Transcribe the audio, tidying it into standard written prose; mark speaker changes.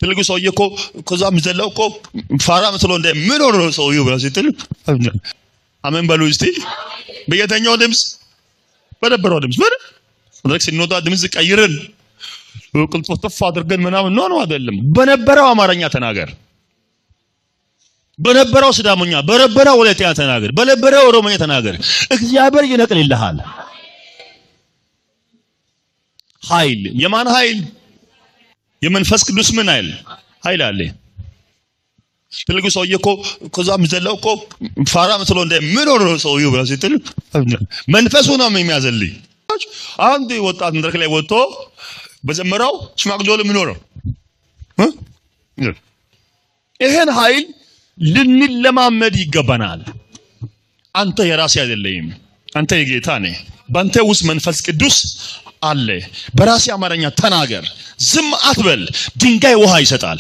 Speaker 1: ትልቁ ሰውዬ እኮ ከዛም ዘለው እኮ ፋራ መስሎ እንደ ምን ሆኖ ሰውዬው ብለው ሲጥል አሜን በሉ እስቲ በየተኛው ድምጽ በነበረው ድምጽ ወደክ ሲኖዳ ድምጽ ቀይረን ቅልጥፍጥፍ አድርገን ምናምን ነው አይደለም በነበረው አማርኛ ተናገር በነበረው ሲዳሞኛ በነበረው ወለቲያ ተናገር በነበረው ኦሮሞኛ ተናገር እግዚአብሔር ይነቅልልሃል ኃይል የማን ኃይል የመንፈስ ቅዱስ ምን ኃይል አለ ትልቁ ሰውዬ እኮ ከዛም ዘለው እኮ ፋራ መስሎ እንደ ምን ሆኖ ሰውዬው ብለው ሲጥል መንፈሱ ነው የሚያዘልይ አንድ ወጣት መድረክ ላይ ወጥቶ በዘመራው ሽማግሌው ምን ሆኖ ይሄን ኃይል ልንለማመድ ይገባናል አንተ የራስ አይደለም አንተ የጌታ ነህ ባንተ ውስጥ መንፈስ ቅዱስ አለ በራስ አማርኛ ተናገር ዝም አትበል ድንጋይ ውሃ ይሰጣል